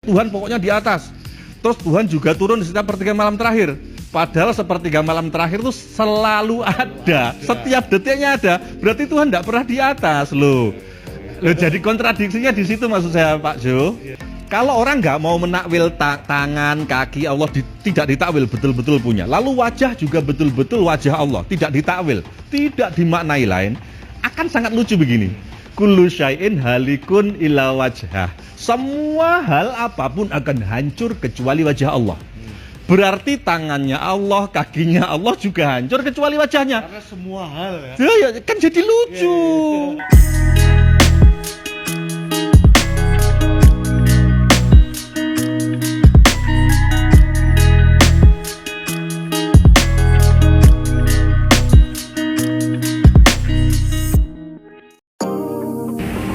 Tuhan pokoknya di atas. Terus Tuhan juga turun di setiap sepertiga malam terakhir. Padahal sepertiga malam terakhir itu selalu ada, setiap detiknya ada. Berarti Tuhan tidak pernah di atas loh. Jadi kontradiksinya di situ maksud saya Pak Jo. Kalau orang nggak mau menakwil tangan, kaki Allah tidak ditakwil, betul-betul punya. Lalu wajah juga betul-betul wajah Allah, tidak ditakwil, tidak dimaknai lain. Akan sangat lucu begini. Kullu syai'in halikun illa wajhah. Semua hal apapun akan hancur kecuali wajah Allah. Berarti tangannya Allah, kakinya Allah juga hancur kecuali wajahnya. Karena semua hal ya. Ya kan jadi lucu.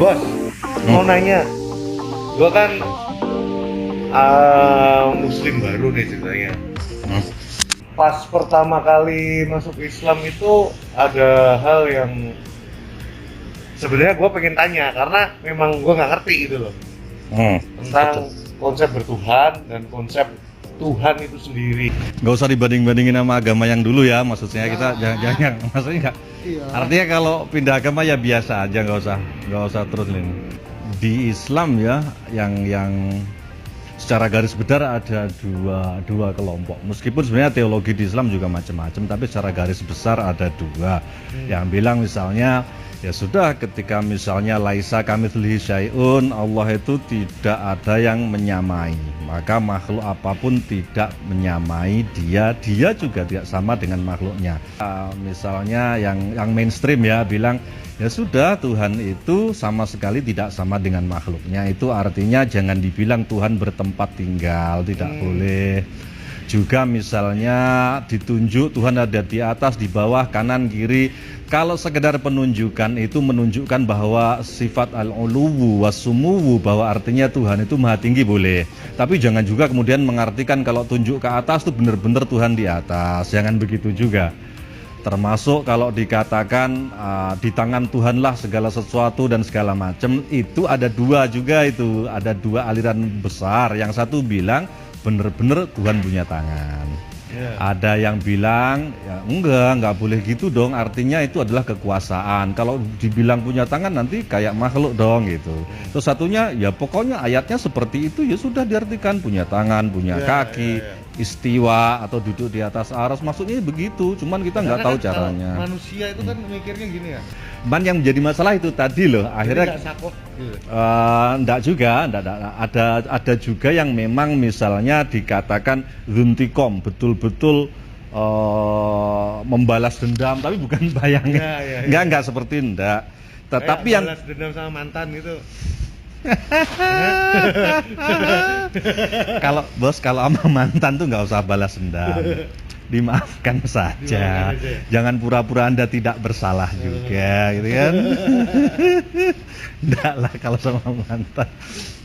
Bos, mau nanya, gua kan muslim baru nih ceritanya. Pas pertama kali masuk Islam itu ada hal yang sebenarnya gua pengen tanya karena memang gua nggak ngerti gitu loh tentang konsep bertuhan dan konsep Tuhan itu sendiri. Nggak usah dibanding-bandingin sama agama yang dulu ya, maksudnya kita jangan maksudnya nggak. Iya. Artinya kalau pindah agama ya biasa aja, nggak usah terus ini. Di Islam ya, yang secara garis besar ada dua kelompok. Meskipun sebenarnya teologi di Islam juga macam-macam, tapi secara garis besar ada dua. Yang bilang misalnya ya sudah, ketika misalnya laisa kamitslihi syai'un, Allah itu tidak ada yang menyamai, maka makhluk apapun tidak menyamai dia juga tidak sama dengan makhluknya. Misalnya yang mainstream ya bilang ya sudah, Tuhan itu sama sekali tidak sama dengan makhluknya. Itu artinya jangan dibilang Tuhan bertempat tinggal, tidak boleh. Juga misalnya ditunjuk Tuhan ada di atas, di bawah, kanan, kiri. Kalau sekedar penunjukan itu menunjukkan bahwa sifat al-uluwu was-sumuwu, bahwa artinya Tuhan itu maha tinggi boleh. Tapi jangan juga kemudian mengartikan kalau tunjuk ke atas itu benar-benar Tuhan di atas. Jangan begitu juga. Termasuk kalau dikatakan di tangan Tuhanlah segala sesuatu dan segala macam, itu ada dua juga, itu ada dua aliran besar. Yang satu bilang benar-benar Tuhan punya tangan. Ada yang bilang ya enggak boleh gitu dong, artinya itu adalah kekuasaan. Kalau dibilang punya tangan nanti kayak makhluk dong gitu. Terus satunya ya pokoknya ayatnya seperti itu, ya sudah diartikan punya tangan, punya kaki, istiwa atau duduk di atas aras, maksudnya begitu. Cuman kita nggak tahu caranya. Manusia itu kan mikirnya gini ya. Man yang menjadi masalah itu tadi loh, akhirnya enggak juga, ada juga yang memang misalnya dikatakan zuntikom, betul-betul membalas dendam, tapi bukan bayangnya. Enggak seperti enggak. Tetapi yang balas dendam sama mantan gitu. Kalau sama mantan tuh nggak usah balas dendam, dimaafkan saja. Jangan pura-pura Anda tidak bersalah juga, gitu kan? Enggak lah kalau sama mantan.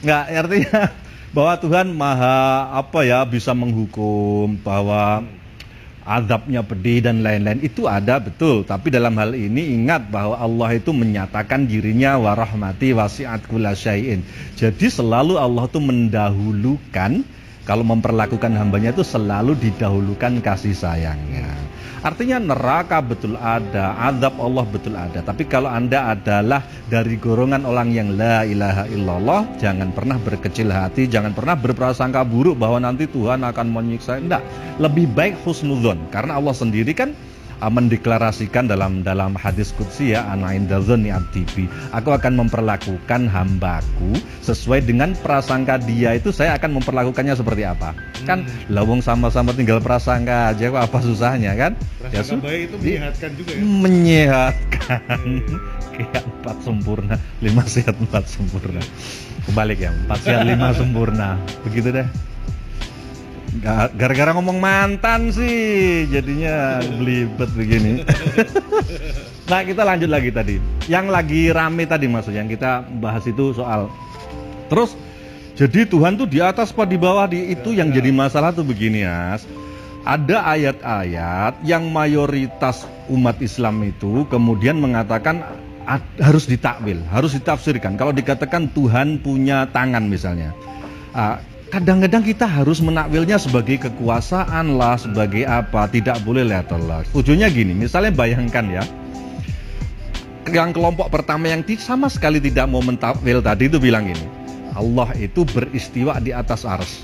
Nggak, artinya bahwa Tuhan bisa menghukum, bahwa azabnya pedih dan lain-lain itu ada, betul. Tapi dalam hal ini ingat bahwa Allah itu menyatakan dirinya wa rahmati wasi'at kulla syai'in. Jadi selalu Allah itu mendahulukan, kalau memperlakukan hambanya itu selalu didahulukan kasih sayangnya. Artinya neraka betul ada, azab Allah betul ada. Tapi kalau Anda adalah dari golongan orang yang la ilaha illallah, jangan pernah berkecil hati, jangan pernah berprasangka buruk bahwa nanti Tuhan akan menyiksa. Enggak, lebih baik husnudzon, karena Allah sendiri kan mendeklarasikan dalam hadis qudsi ya, ana inda dzanni abdi bi, aku akan memperlakukan hambaku sesuai dengan prasangka dia itu, saya akan memperlakukannya seperti apa. Kan lawung sama-sama tinggal prasangka aja, kok apa susahnya kan? Prasangka baik itu menyehatkan juga ya. Menyehatkan. Kayak 4 sempurna, 5 sehat 4 sempurna. Kebalik ya, 4 sehat 5 sempurna. Begitu deh. Gara-gara ngomong mantan sih jadinya belibet begini. Nah, kita lanjut lagi tadi. Yang lagi rame tadi maksudnya yang kita bahas itu soal terus jadi Tuhan tuh di atas apa di bawah, itu yang jadi masalah tuh begini, Mas. Ada ayat-ayat yang mayoritas umat Islam itu kemudian mengatakan harus ditakwil, harus ditafsirkan. Kalau dikatakan Tuhan punya tangan misalnya, kadang-kadang kita harus menakwilnya sebagai kekuasaan lah, sebagai apa, tidak boleh letter. Tujuannya gini, misalnya bayangkan ya, yang kelompok pertama yang sama sekali tidak mau mentakwil tadi itu bilang gini, Allah itu beristiwa di atas arsy.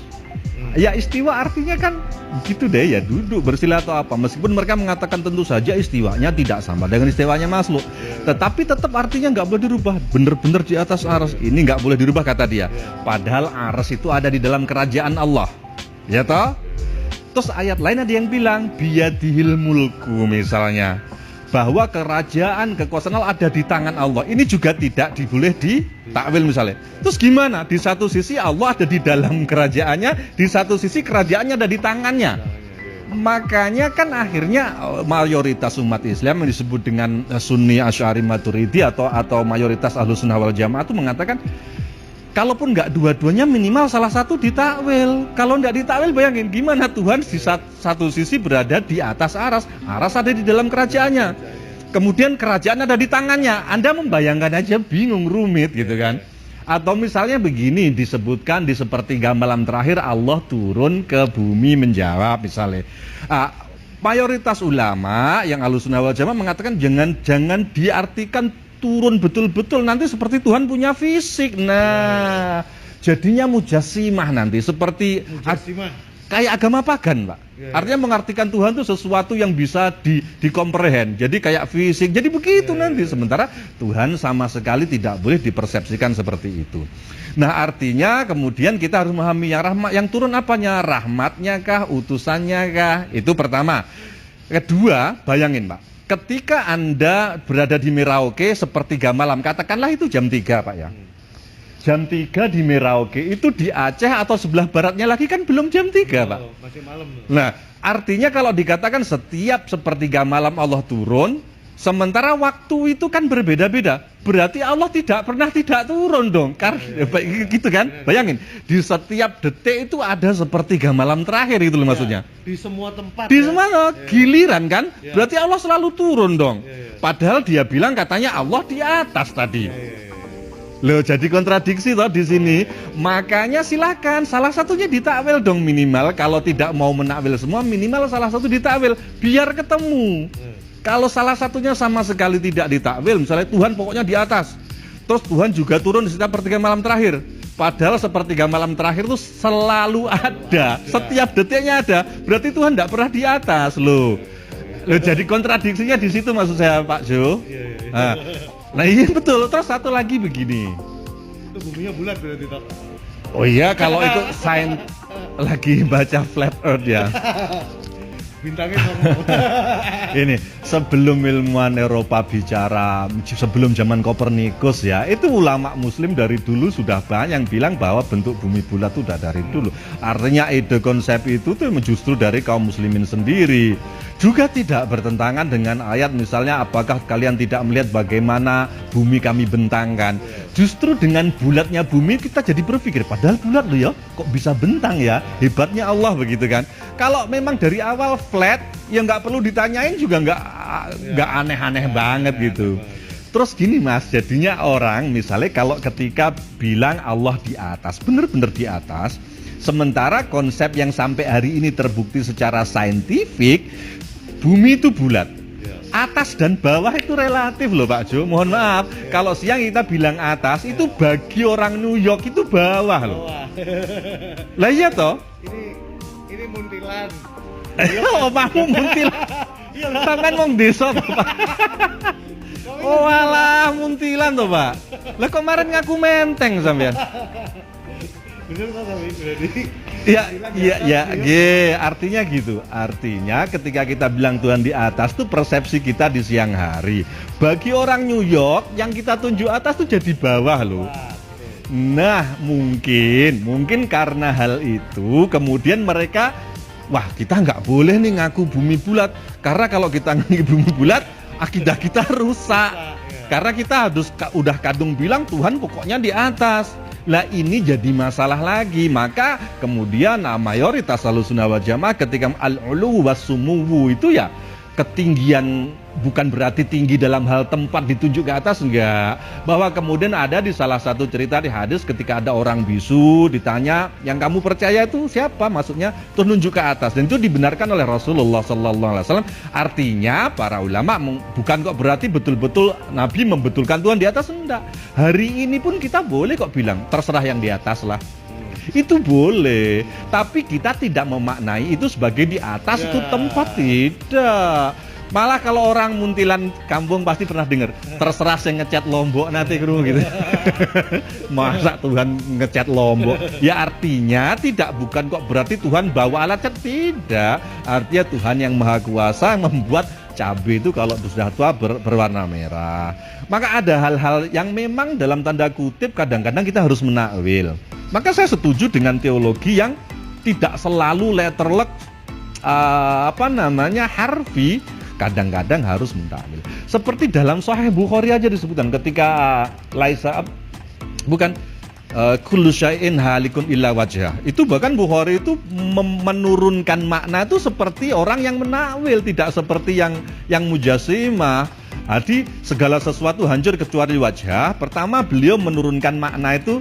Ya istiwa artinya kan gitu deh ya, duduk bersila atau apa. Meskipun mereka mengatakan tentu saja istiwanya tidak sama dengan istiwanya makhluk, tetapi tetap artinya nggak boleh dirubah. Bener-bener di atas arsy. Ini nggak boleh dirubah kata dia. Padahal arsy itu ada di dalam kerajaan Allah, ya toh. Terus ayat lain ada yang bilang biyadihil mulku misalnya, bahwa kerajaan kekuasaan Allah ada di tangan Allah. Ini juga tidak boleh ditakwil misalnya. Terus gimana? Di satu sisi Allah ada di dalam kerajaannya, di satu sisi kerajaannya ada di tangannya. Makanya kan akhirnya mayoritas umat Islam yang disebut dengan Sunni, Asy'ari, Maturidi atau mayoritas Ahlus Sunnah wal Jamaah itu mengatakan kalaupun nggak dua-duanya minimal salah satu ditakwil. Kalau nggak ditakwil bayangin gimana Tuhan di satu sisi berada di atas aras ada di dalam kerajaannya. Kemudian kerajaan ada di tangannya. Anda membayangkan aja bingung, rumit gitu kan. Atau misalnya begini disebutkan di sepertiga malam terakhir Allah turun ke bumi menjawab misalnya. Mayoritas ulama yang Ahlus Sunnah wal Jamaah mengatakan jangan diartikan turun betul-betul nanti seperti Tuhan punya fisik. Nah, jadinya mujassimah nanti seperti kayak agama pagan, Pak. Artinya mengartikan Tuhan itu sesuatu yang bisa dikomprehen. Jadi kayak fisik. Jadi begitu nanti. Sementara Tuhan sama sekali tidak boleh dipersepsikan seperti itu. Nah, artinya kemudian kita harus memahami yang turun apanya? Rahmatnya kah? Utusannya kah? Itu pertama. Kedua, bayangin, Pak. Ketika Anda berada di Merauke sepertiga malam, katakanlah itu jam 3 Pak ya. Jam 3 di Merauke itu di Aceh atau sebelah baratnya lagi kan belum jam 3 Pak. Masih malam. Nah, artinya kalau dikatakan setiap sepertiga malam Allah turun, sementara waktu itu kan berbeda-beda. Berarti Allah tidak pernah tidak turun dong. Karena gitu kan? Bayangin, di setiap detik itu ada sepertiga malam terakhir itu loh maksudnya. Di semua tempat. Di semua giliran kan? Berarti Allah selalu turun dong. Padahal dia bilang katanya Allah di atas tadi. Loh, jadi kontradiksi toh di sini. Makanya silakan salah satunya ditakwil dong minimal. Kalau tidak mau menakwil semua, minimal salah satu ditakwil biar ketemu. Kalau salah satunya sama sekali tidak ditakwil, misalnya Tuhan pokoknya di atas, terus Tuhan juga turun di setiap sepertiga malam terakhir. Padahal sepertiga malam terakhir itu selalu ada, setiap detiknya ada. Berarti Tuhan tidak pernah di atas loh. Jadi kontradiksinya di situ maksud saya Pak Jo. Nah iya betul. Terus satu lagi begini. Itu buminya bulat berarti Pak. Oh iya kalau itu sains lagi baca flat earth ya. Bintangnya ngomong. Ini sebelum ilmuwan Eropa bicara, sebelum zaman Kopernikus ya, itu ulama muslim dari dulu sudah banyak yang bilang bahwa bentuk bumi bulat itu sudah dari dulu. Artinya ide konsep itu tuh justru dari kaum muslimin sendiri. Juga tidak bertentangan dengan ayat misalnya apakah kalian tidak melihat bagaimana bumi kami bentangkan. Justru dengan bulatnya bumi kita jadi berpikir padahal bulat loh ya, kok bisa bentang ya, hebatnya Allah begitu kan. Kalau memang dari awal flat ya nggak perlu ditanyain juga nggak aneh-aneh banget gitu. Terus gini Mas, jadinya orang misalnya kalau ketika bilang Allah di atas, benar-benar di atas, sementara konsep yang sampai hari ini terbukti secara saintifik, bumi itu bulat. Atas dan bawah itu relatif loh Pak Jo. Mohon maaf, kalau siang kita bilang atas, itu bagi orang New York itu bawah loh. Lah iya toh? Ini muntilan. Oh, mamu muntilan. Sampean wong desa toh, Pak. Oh alah, muntilan toh, Pak. Lah kemarin ngaku menteng sampean. Bener Pak tapi berarti. Ya, artinya gitu. Artinya ketika kita bilang Tuhan di atas tuh persepsi kita di siang hari. Bagi orang New York yang kita tunjuk atas tuh jadi bawah loh. Nah, mungkin karena hal itu kemudian mereka wah, kita nggak boleh nih ngaku bumi bulat. Karena kalau kita ngaku bumi bulat, akidah kita rusak. Karena kita udah kadung bilang Tuhan pokoknya di atas. Lah ini jadi masalah lagi. Maka kemudian mayoritas Ahlus Sunnah wal Jamaah ketika al-ulu was-sumuwu itu ya ketinggian bukan berarti tinggi dalam hal tempat ditunjuk ke atas, enggak. Bahwa kemudian ada di salah satu cerita di hadis ketika ada orang bisu ditanya, yang kamu percaya itu siapa? Maksudnya terus nunjuk ke atas, dan itu dibenarkan oleh Rasulullah SAW. Artinya para ulama bukan kok berarti betul-betul Nabi membetulkan Tuhan di atas, enggak. Hari ini pun kita boleh kok bilang terserah yang di atas lah. Itu boleh, tapi kita tidak memaknai itu sebagai di atas itu tempat, tidak. Malah kalau orang muntilan kampung pasti pernah dengar, terserah saya ngecat Lombok nanti kru gitu. Masa Tuhan ngecat Lombok? Ya artinya bukan kok berarti Tuhan bawa alat cat, tidak. Artinya Tuhan yang Maha Kuasa yang membuat cabai itu kalau sudah tua berwarna merah. Maka ada hal-hal yang memang dalam tanda kutip kadang-kadang kita harus menakwil. Maka saya setuju dengan teologi yang tidak selalu letterlek harfi, kadang-kadang harus mentakwil. Seperti dalam Sahih Bukhari aja disebutkan ketika kullu syai'in halikun illa wajhah. Itu bahkan Bukhari itu menurunkan makna itu seperti orang yang menakwil, tidak seperti yang mujassimah. Jadi segala sesuatu hancur kecuali wajah. Pertama beliau menurunkan makna itu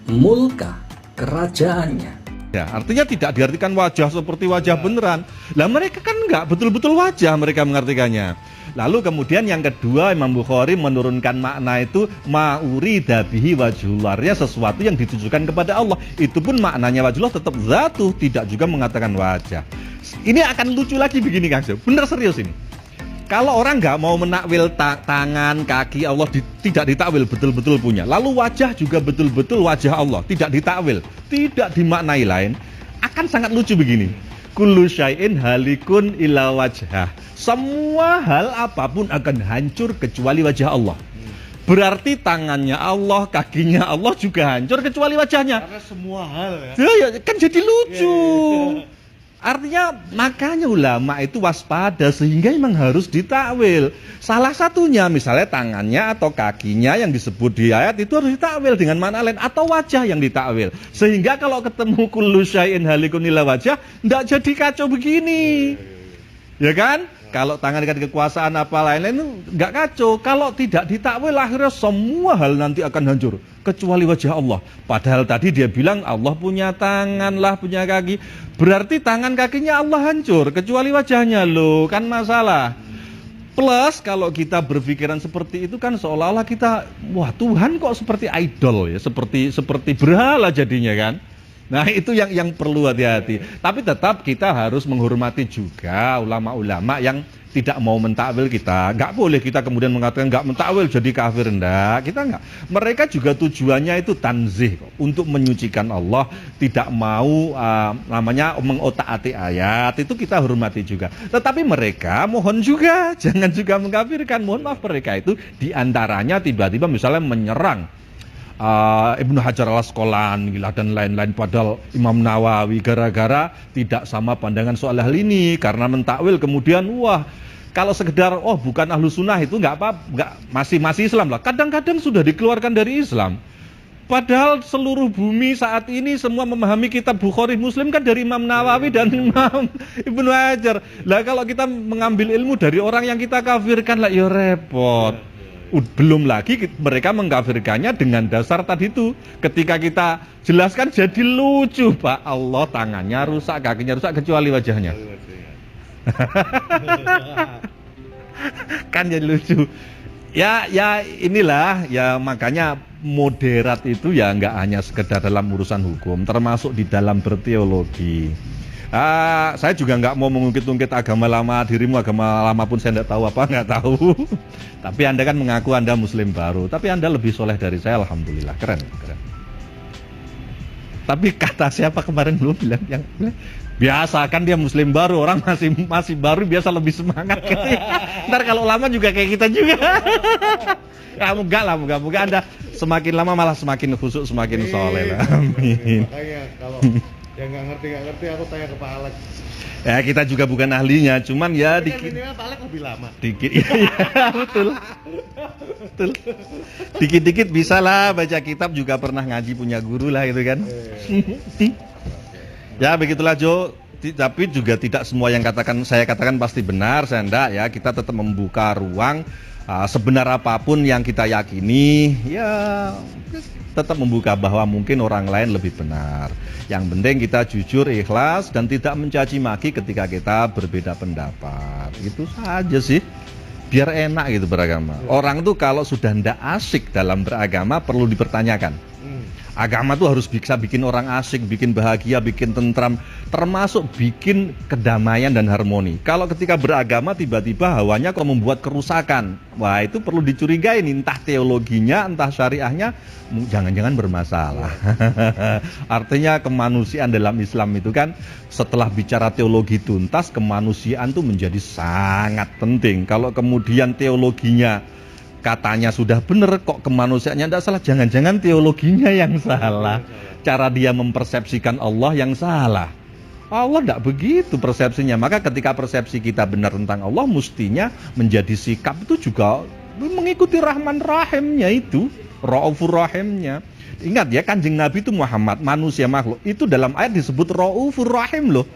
mulka, kerajaannya. Ya, artinya tidak diartikan wajah seperti wajah beneran. Lah mereka kan enggak betul-betul wajah mereka mengartikannya. Lalu kemudian yang kedua Imam Bukhari menurunkan makna itu ma'urida bihi wajhullah, sesuatu yang ditujukan kepada Allah. Itu pun maknanya wajhullah tetap zatuh, tidak juga mengatakan wajah. Ini akan lucu lagi begini Kang Jo. Bener serius ini. Kalau orang nggak mau menakwil tangan, kaki Allah tidak ditakwil betul-betul punya. Lalu wajah juga betul-betul wajah Allah, tidak ditakwil, tidak dimaknai lain, akan sangat lucu begini. Kullu syai'in halikun illa wajhah. Semua hal apapun akan hancur kecuali wajah Allah. Berarti tangannya Allah, kakinya Allah juga hancur kecuali wajahnya. Karena semua hal ya kan jadi lucu. Artinya makanya ulama itu waspada sehingga memang harus ditakwil. Salah satunya misalnya tangannya atau kakinya yang disebut di ayat itu harus ditakwil dengan makna lain, atau wajah yang ditakwil. Sehingga kalau ketemu kullu syai'in halikun illa wajah, enggak jadi kacau begini. Ya kan? Kalau tangan dengan kekuasaan apa lain-lain enggak kacau. Kalau tidak ditakwil akhirnya semua hal nanti akan hancur kecuali wajah Allah. Padahal tadi dia bilang Allah punya tangan lah, punya kaki. Berarti tangan kakinya Allah hancur kecuali wajahnya, loh, kan masalah. Plus kalau kita berpikiran seperti itu kan seolah-olah kita, wah Tuhan kok seperti idol ya, seperti berhala jadinya kan. Nah itu yang perlu hati-hati. Tapi tetap kita harus menghormati juga ulama-ulama yang tidak mau mentakwil kita. Nggak boleh kita kemudian mengatakan nggak mentakwil jadi kafir, enggak. Kita nggak. Mereka juga tujuannya itu tanzih, untuk menyucikan Allah, tidak mau mengotak-atik ayat. Itu kita hormati juga. Tetapi mereka mohon juga jangan juga mengkafirkan. Mohon maaf, mereka itu diantaranya tiba-tiba misalnya menyerang Ibnu Hajar al-Asqalani dan lain-lain, padahal Imam Nawawi gara-gara tidak sama pandangan soal hal ini, karena mentakwil kemudian kalau sekedar bukan ahlu sunnah itu nggak masih Islam lah. Kadang-kadang sudah dikeluarkan dari Islam. Padahal seluruh bumi saat ini semua memahami kitab Bukhari Muslim kan dari Imam Nawawi dan Imam Ibnu Hajar. Lah kalau kita mengambil ilmu dari orang yang kita kafirkan lah ya repot. Belum lagi mereka mengkafirkannya dengan dasar tadi itu. Ketika kita jelaskan jadi lucu, Pak. Allah tangannya rusak, kakinya rusak kecuali wajahnya. Kan jadi lucu. Ya inilah ya, makanya moderat itu ya nggak hanya sekedar dalam urusan hukum, termasuk di dalam berteologi. Saya juga nggak mau mengungkit-ungkit agama lama, dirimu agama lama pun saya nggak tahu. Tapi Anda kan mengaku Anda Muslim baru, tapi Anda lebih soleh dari saya, alhamdulillah, keren. Tapi kata siapa kemarin belum bilang yang biasa kan dia Muslim baru, orang masih baru biasa lebih semangat gitu. Ntar kalau lama juga kayak kita juga. Ya moga Anda semakin lama malah semakin khusyuk, semakin soleh lah. Amin. Makanya kalau yang nggak ngerti aku tanya ke Pak Alex. Ya kita juga bukan ahlinya, cuman ya dikit. Pak Alex lebih lama. Dikit, iya betul. Dikit-dikit bisa lah baca kitab, juga pernah ngaji punya guru lah gitu kan. Ya begitulah Jo, Tapi juga tidak semua yang saya katakan pasti benar, saya enggak ya. Kita tetap membuka ruang sebenar apapun yang kita yakini, ya tetap membuka bahwa mungkin orang lain lebih benar. Yang penting kita jujur, ikhlas dan tidak mencaci maki ketika kita berbeda pendapat. Itu saja sih. Biar enak gitu beragama. Orang tuh kalau sudah ndak asik dalam beragama perlu dipertanyakan. Agama tuh harus bisa bikin orang asik, bikin bahagia, bikin tentram, termasuk bikin kedamaian dan harmoni. Kalau ketika beragama tiba-tiba hawanya kok membuat kerusakan, wah itu perlu dicurigai nih, entah teologinya, entah syariahnya, jangan-jangan bermasalah. Artinya kemanusiaan dalam Islam itu kan setelah bicara teologi tuntas, kemanusiaan tuh menjadi sangat penting. Kalau kemudian teologinya katanya sudah benar, kok kemanusiaannya tidak salah, jangan-jangan teologinya yang salah, cara dia mempersepsikan Allah yang salah. Allah tidak begitu persepsinya. Maka ketika persepsi kita benar tentang Allah, mestinya menjadi sikap itu juga mengikuti Rahman Rahimnya itu, Raufur Rahimnya. Ingat ya, Kanjeng Nabi itu Muhammad, manusia makhluk, itu dalam ayat disebut Raufur Rahim loh.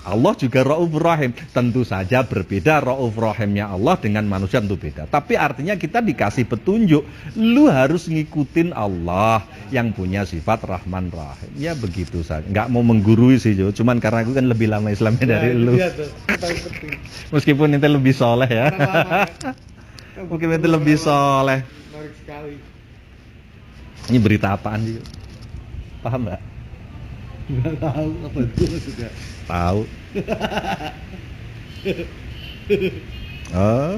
Allah juga Raufur Rahim. Tentu saja berbeda Raufur Rahimnya Allah dengan manusia tentu beda. Tapi artinya kita dikasih petunjuk, lu harus ngikutin Allah yang punya sifat Rahman Rahim. Ya begitu saja. Nggak mau menggurui sih, Jo. Cuman karena aku kan lebih lama Islamnya dari lu. Iya tuh, paling penting. Meskipun itu lebih soleh ya. Mungkin itu lebih soleh. Menarik sekali. Ini berita apaan sih? Paham nggak? Nggak tahu apa itu maksudnya. Tahu. Oh.